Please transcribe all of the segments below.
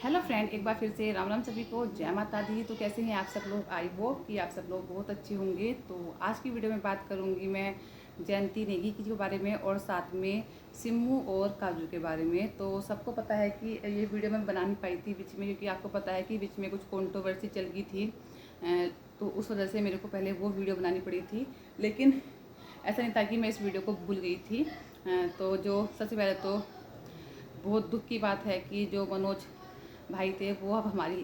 Hello friend, एक बार फिर से राम राम सभी को, जय माता दी। तो कैसे हैं आप सब लोग? आई होप कि आप सब लोग बहुत अच्छे होंगे। तो आज की वीडियो में बात करूंगी मैं जयंती नेगी की के बारे में और साथ में सिम्मू और काजू के बारे में। तो सबको पता है कि ये वीडियो मैं बना नहीं पाई थी बीच में, क्योंकि आपको पता है कि बीच में कुछ कंट्रोवर्सी चल गई थी। तो उस वजह से मेरे को पहले वो वीडियो बनानी पड़ी थी, लेकिन ऐसा नहीं था कि मैं इस वीडियो को भूल गई थी। तो जो सबसे पहले तो बहुत दुख की बात है कि जो मनोज भाई थे वो अब हमारी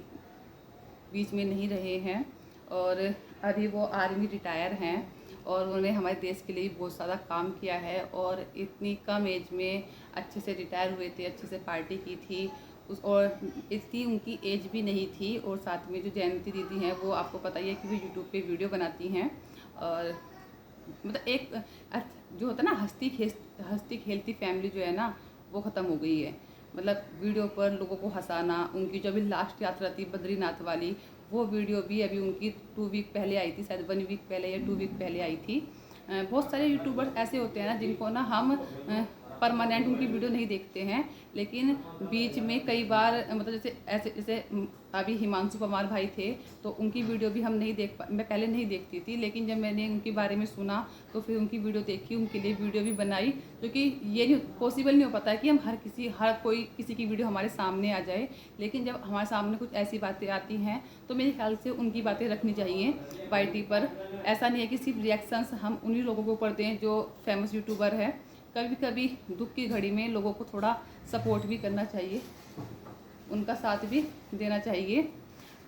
बीच में नहीं रहे हैं, और अभी वो आर्मी रिटायर हैं और उन्होंने हमारे देश के लिए बहुत ज़्यादा काम किया है। और इतनी कम एज में अच्छे से रिटायर हुए थे, अच्छे से पार्टी की थी उस, और इतनी उनकी एज भी नहीं थी। और साथ में जो जयंती दीदी हैं वो आपको पता ही है कि वो यूट्यूब पे वीडियो बनाती हैं, और मतलब एक जो होता है ना हंसती खेलती फैमिली जो है ना, वो ख़त्म हो गई है। मतलब वीडियो पर लोगों को हंसाना, उनकी जो अभी लास्ट यात्रा थी बद्रीनाथ वाली, वो वीडियो भी अभी उनकी 2 वीक पहले आई थी, शायद 1 वीक पहले या 2 वीक पहले आई थी। बहुत सारे यूट्यूबर्स ऐसे होते हैं ना जिनको ना हम परमानेंट उनकी वीडियो नहीं देखते हैं, लेकिन बीच में कई बार मतलब जैसे अभी हिमांशु परमार भाई थे, तो उनकी वीडियो भी हम नहीं मैं पहले नहीं देखती थी, लेकिन जब मैंने उनके बारे में सुना तो फिर उनकी वीडियो देखी, उनके लिए वीडियो भी बनाई। क्योंकि ये नहीं पॉसिबल नहीं हो पाता है कि हम हर कोई किसी की वीडियो हमारे सामने आ जाए, लेकिन जब हमारे सामने कुछ ऐसी बातें आती हैं तो मेरे ख्याल से उनकी बातें रखनी चाहिए वाईटी पर। ऐसा नहीं है कि सिर्फ रिएक्शंस हम उन्हीं लोगों के ऊपर दें जो फेमस यूट्यूबर है। कभी कभी दुख की घड़ी में लोगों को थोड़ा सपोर्ट भी करना चाहिए, उनका साथ भी देना चाहिए।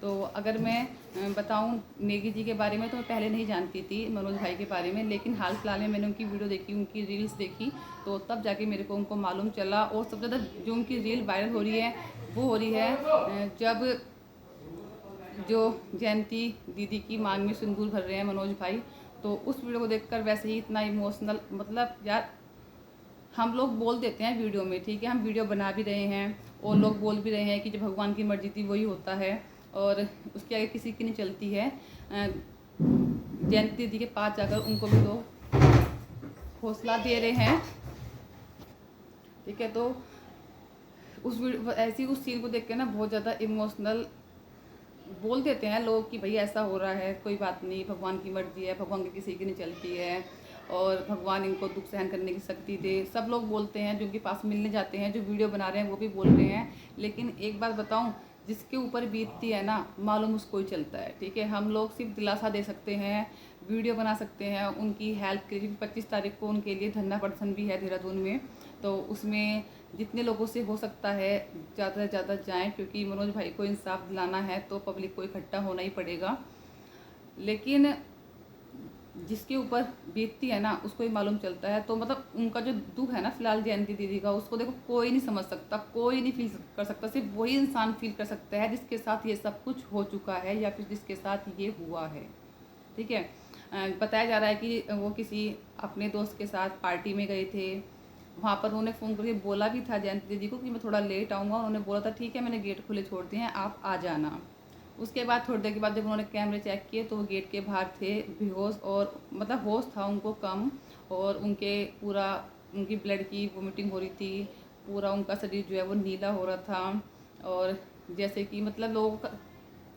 तो अगर मैं बताऊं नेगी जी के बारे में, तो मैं पहले नहीं जानती थी मनोज भाई के बारे में, लेकिन हाल फिलहाल में मैंने उनकी वीडियो देखी, उनकी रील्स देखी, तो तब जाके मेरे को उनको मालूम चला। और सबसे ज़्यादा जो उनकी रील वायरल हो रही है वो हो रही है जब जो जयंती दीदी की मांग में सिंदूर भर रहे हैं मनोज भाई। तो उस वीडियो को देखकर वैसे ही इतना इमोशनल, मतलब यार हम लोग बोल देते हैं वीडियो में, ठीक है, हम वीडियो बना भी रहे हैं और लोग बोल भी रहे हैं कि जो भगवान की मर्जी थी वही होता है, और उसके आगे किसी की नहीं चलती है। जयंती दीदी के पास जाकर उनको भी लोग हौसला दे रहे हैं, ठीक है। तो उस सीन को देख के ना बहुत ज़्यादा इमोशनल बोल देते हैं लोग कि भाई ऐसा हो रहा है, कोई बात नहीं, भगवान की मर्जी है, भगवान की किसी की नहीं चलती है, और भगवान इनको दुख सहन करने की शक्ति दे। सब लोग बोलते हैं, जो उनके पास मिलने जाते हैं, जो वीडियो बना रहे हैं वो भी बोल रहे हैं। लेकिन एक बात बताऊं, जिसके ऊपर बीतती है ना, मालूम उसको ही चलता है, ठीक है। हम लोग सिर्फ दिलासा दे सकते हैं, वीडियो बना सकते हैं उनकी हेल्प के लिए। 25 तारीख को उनके लिए धरना प्रदर्शन भी है देहरादून में, तो उसमें जितने लोगों से हो सकता है ज़्यादा से ज़्यादा जाएं, क्योंकि मनोज भाई को इंसाफ दिलाना है तो पब्लिक को इकट्ठा होना ही पड़ेगा। लेकिन जिसके ऊपर बीतती है ना उसको ही मालूम चलता है। तो मतलब उनका जो दुख है ना फिलहाल जयंती दीदी का, उसको देखो कोई नहीं समझ सकता, कोई नहीं फील कर सकता, सिर्फ वही इंसान फील कर सकता है जिसके साथ ये सब कुछ हो चुका है या फिर जिसके साथ ये हुआ है, ठीक है। बताया जा रहा है कि वो किसी अपने दोस्त के साथ पार्टी में गए थे, वहाँ पर उन्होंने फ़ोन करके बोला भी था जयंती दीदी को कि मैं थोड़ा लेट आऊँगा। उन्होंने बोला था ठीक है, मैंने गेट खुले छोड़ दिए हैं, आप आ जाना। उसके बाद थोड़ी देर के बाद जब उन्होंने कैमरे चेक किए तो वो गेट के बाहर थे बेहोश, और मतलब होश था उनको कम, और उनकी ब्लड की वोमिटिंग हो रही थी, पूरा उनका शरीर जो है वो नीला हो रहा था। और जैसे कि मतलब लोगों का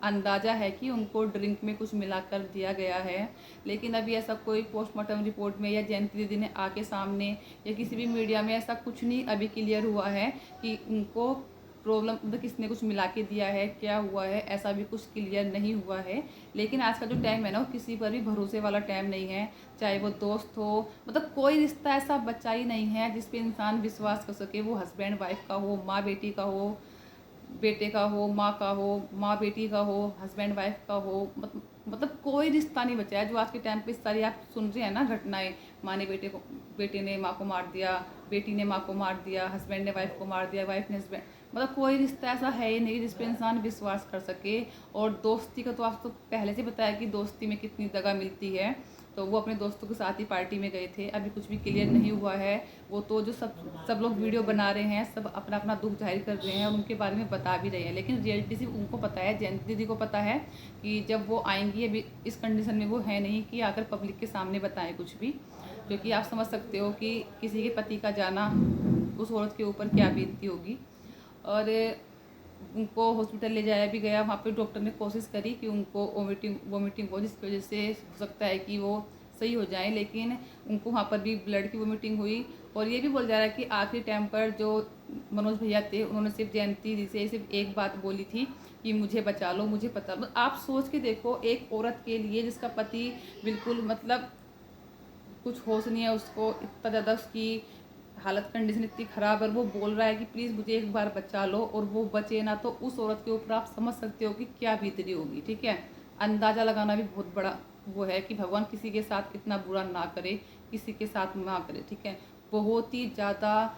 अंदाज़ा है कि उनको ड्रिंक में कुछ मिलाकर दिया गया है, लेकिन अभी ऐसा कोई पोस्टमार्टम रिपोर्ट में या जयंती दीदी ने आके सामने या किसी भी मीडिया में ऐसा कुछ नहीं अभी क्लियर हुआ है कि उनको प्रॉब्लम मतलब किसने कुछ मिला के दिया है, क्या हुआ है, ऐसा भी कुछ क्लियर नहीं हुआ है। लेकिन आज का जो टाइम है ना, वो किसी पर भी भरोसे वाला टाइम नहीं है, चाहे वो दोस्त हो, मतलब कोई रिश्ता ऐसा बचा ही नहीं है जिस पे इंसान विश्वास कर सके। वो हस्बैंड वाइफ का हो, माँ बेटी का हो, बेटे का हो, माँ का हो, माँ बेटी का हो, हस्बैंड वाइफ का हो, मतलब कोई रिश्ता नहीं बचा है। जो आज के टाइम पे सारी आप सुन रहे हैं ना घटनाएं, माँ ने बेटे ने माँ को मार दिया, बेटी ने माँ को मार दिया, हस्बैंड ने वाइफ को मार दिया, वाइफ ने हस्बैंड, मतलब कोई रिश्ता ऐसा है ही नहीं जिस पे इंसान विश्वास कर सके। और दोस्ती का तो आपको पहले से बताया कि दोस्ती में कितनी दगा मिलती है। तो वो अपने दोस्तों के साथ ही पार्टी में गए थे, अभी कुछ भी क्लियर नहीं हुआ है। वो तो जो सब लोग वीडियो बना रहे हैं, सब अपना अपना दुख जाहिर कर रहे हैं और उनके बारे में बता भी रहे हैं, लेकिन रियलिटी सिर्फ उनको पता है, जयंती दीदी को पता है कि जब वो आएंगी, अभी इस कंडीशन में वो है नहीं कि आकर पब्लिक के सामने बताएं कुछ भी। क्योंकि आप समझ सकते हो कि किसी के पति का जाना उस औरत के ऊपर क्या बीतती होगी। और उनको हॉस्पिटल ले जाया भी गया। वहाँ पे डॉक्टर ने कोशिश करी कि उनको वोमिटिंग हो, जिसकी वजह से हो सकता है कि वो सही हो जाए, लेकिन उनको वहाँ पर भी ब्लड की वोमिटिंग हुई। और ये भी बोला जा रहा है कि आखिरी टाइम पर जो मनोज भैया थे, उन्होंने सिर्फ जयंती दी से सिर्फ एक बात बोली थी कि मुझे बचा लो, मुझे पता। आप सोच के देखो, एक औरत के लिए जिसका पति बिल्कुल मतलब कुछ होश नहीं है, उसको इतना ज़्यादा उसकी हालत कंडीशन इतनी ख़राब है, वो बोल रहा है कि प्लीज़ मुझे एक बार बचा लो, और वो बचे ना, तो उस औरत के ऊपर आप समझ सकते हो कि क्या बीतरी होगी। ठीक है, अंदाज़ा लगाना भी बहुत बड़ा वो है कि भगवान किसी के साथ इतना बुरा ना करे, किसी के साथ ना करे। ठीक है, बहुत ही ज़्यादा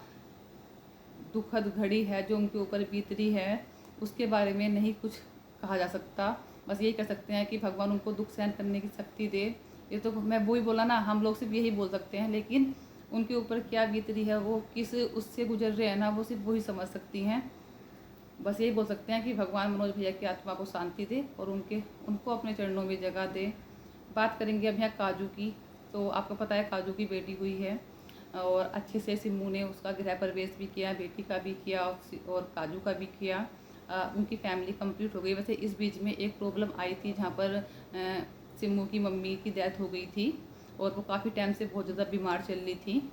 दुखद घड़ी है जो उनके ऊपर बीतरी है, उसके बारे में नहीं कुछ कहा जा सकता। बस यही कर सकते हैं कि भगवान उनको दुख सहन करने की शक्ति दे। ये तो मैं वही बोला ना, हम लोग सिर्फ यही बोल सकते हैं, लेकिन उनके ऊपर क्या बीत रही है, वो किस उससे गुजर रहे हैं ना, वो सिर्फ वही समझ सकती हैं। बस यही बोल सकते हैं कि भगवान मनोज भैया की आत्मा को शांति दे और उनको अपने चरणों में जगह दे। बात करेंगे अब यहाँ काजू की। तो आपको पता है काजू की बेटी हुई है, और अच्छे से सिम्मू ने उसका गृह प्रवेश भी किया, बेटी का भी किया और काजू का भी किया। उनकी फैमिली कंप्लीट हो गई। वैसे इस बीच में एक प्रॉब्लम आई थी जहाँ पर सिम्मू की मम्मी की डेथ हो गई थी, और वो काफ़ी टाइम से बहुत ज़्यादा बीमार चल रही थी।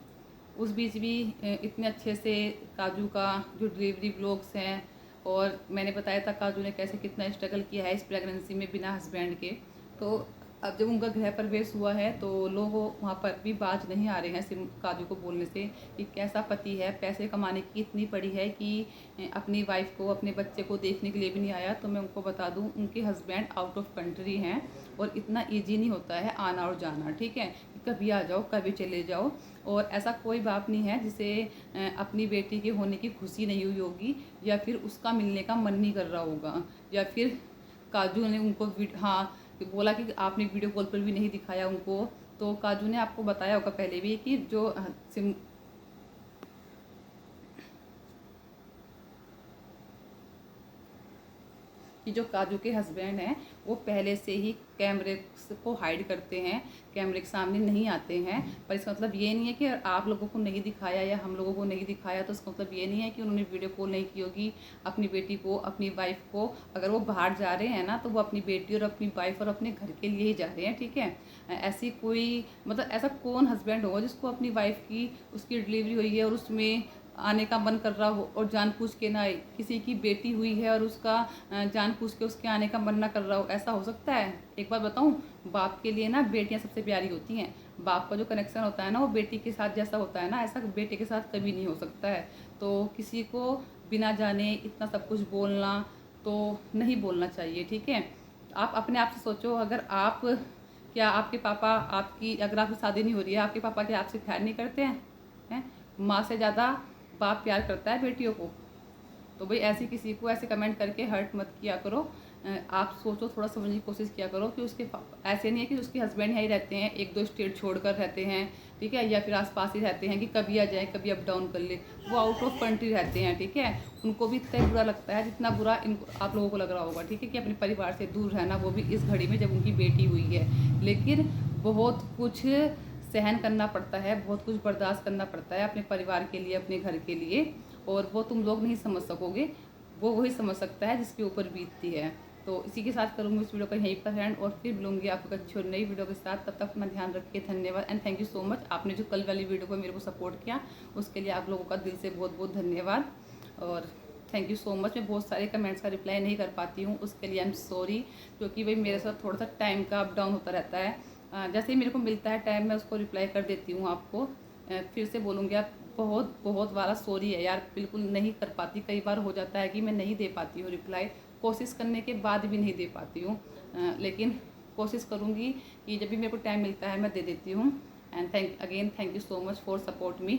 उस बीच भी इतने अच्छे से काजू का जो डिलीवरी ब्लॉग्स हैं, और मैंने बताया था काजू ने कैसे कितना स्ट्रगल किया है इस प्रेगनेंसी में बिना हस्बैंड के। तो अब जब उनका गृह प्रवेश हुआ है तो लोग वहाँ पर भी बाज नहीं आ रहे हैं सिम काजू को बोलने से कि कैसा पति है, पैसे कमाने की इतनी पड़ी है कि अपनी वाइफ को, अपने बच्चे को देखने के लिए भी नहीं आया। तो मैं उनको बता दूँ, उनके हस्बैंड आउट ऑफ कंट्री हैं, और इतना ईजी नहीं होता है आना और जाना। ठीक है, कभी आ जाओ कभी चले जाओ, और ऐसा कोई बाप नहीं है जिसे अपनी बेटी के होने की खुशी नहीं हुई होगी, या फिर उसका मिलने का मन नहीं कर रहा होगा, या फिर काजू ने उनको हाँ बोला कि आपने वीडियो कॉल पर भी नहीं दिखाया उनको। तो काजू ने आपको बताया होगा पहले भी कि जो काजू के हस्बैंड हैं वो पहले से ही कैमरे को हाइड करते हैं, कैमरे के सामने नहीं आते हैं। पर इसका मतलब ये नहीं है कि आप लोगों को नहीं दिखाया या हम लोगों को नहीं दिखाया तो इसका मतलब ये नहीं है कि उन्होंने वीडियो कॉल नहीं की होगी अपनी बेटी को, अपनी वाइफ को। अगर वो बाहर जा रहे हैं ना, तो वो अपनी बेटी और अपनी वाइफ और अपने घर के लिए ही जा रहे हैं। ठीक है, ऐसी कोई मतलब ऐसा कौन हस्बैंड होगा जिसको अपनी वाइफ की उसकी डिलीवरी हुई है और उसमें आने का मन कर रहा हो और जानबूझ के ना आए। किसी की बेटी हुई है और उसका जानबूझ के उसके आने का मन ना कर रहा हो, ऐसा हो सकता है? एक बात बताऊं, बाप के लिए ना बेटियां सबसे प्यारी होती हैं। बाप का जो कनेक्शन होता है ना, वो बेटी के साथ जैसा होता है ना, ऐसा बेटे के साथ कभी नहीं हो सकता है। तो किसी को बिना जाने इतना सब कुछ बोलना तो नहीं बोलना चाहिए। ठीक है, आप अपने आप से सोचो, अगर आप क्या आपके पापा आपकी अगर आपकी शादी नहीं हो रही है, आपके पापा क्या आपसे प्यार नहीं करते हैं? माँ से ज़्यादा बाप प्यार करता है बेटियों को। तो भाई ऐसी किसी को ऐसे कमेंट करके हर्ट मत किया करो। आप सोचो, थोड़ा समझने की कोशिश किया करो कि उसके ऐसे नहीं है कि उसके हस्बैंड यहीं रहते हैं, 1-2 स्टेट छोड़कर रहते हैं। ठीक है, या फिर आसपास ही रहते हैं कि कभी आ जाए कभी अप डाउन कर ले। वो आउट ऑफ कंट्री रहते हैं। ठीक है, उनको भी इतना बुरा लगता है जितना बुरा इनको आप लोगों को लग रहा होगा। ठीक है, कि अपने परिवार से दूर रहना, वो भी इस घड़ी में जब उनकी बेटी हुई है। लेकिन बहुत कुछ सहन करना पड़ता है, बहुत कुछ बर्दाश्त करना पड़ता है अपने परिवार के लिए, अपने घर के लिए, और वो तुम लोग नहीं समझ सकोगे। वो वही समझ सकता है जिसके ऊपर बीतती है। तो इसी के साथ करूँगी इस वीडियो का यहीं पर एंड, और फिर मिलूंगी आपको अच्छी और नई वीडियो के साथ। तब तक अपना ध्यान रखिए। धन्यवाद and thank you so much. आपने जो कल वाली वीडियो को मेरे को सपोर्ट किया उसके लिए आप लोगों का दिल से बहुत बहुत धन्यवाद, और थैंक यू सो मच। मैं बहुत सारे कमेंट्स का रिप्लाई नहीं कर पाती हूँ, उसके लिए आई एम सॉरी, क्योंकि भाई मेरे साथ थोड़ा सा टाइम का अप डाउन होता रहता है। जैसे ही मेरे को मिलता है टाइम, मैं उसको रिप्लाई कर देती हूँ आपको। फिर से बोलूँगी, आप बहुत बहुत वाला सॉरी है यार, बिल्कुल नहीं कर पाती। कई बार हो जाता है कि मैं नहीं दे पाती हूँ रिप्लाई, कोशिश करने के बाद भी नहीं दे पाती हूँ, लेकिन कोशिश करूँगी कि जब भी मेरे को टाइम मिलता है मैं दे देती हूँ। And thank you so much for support me.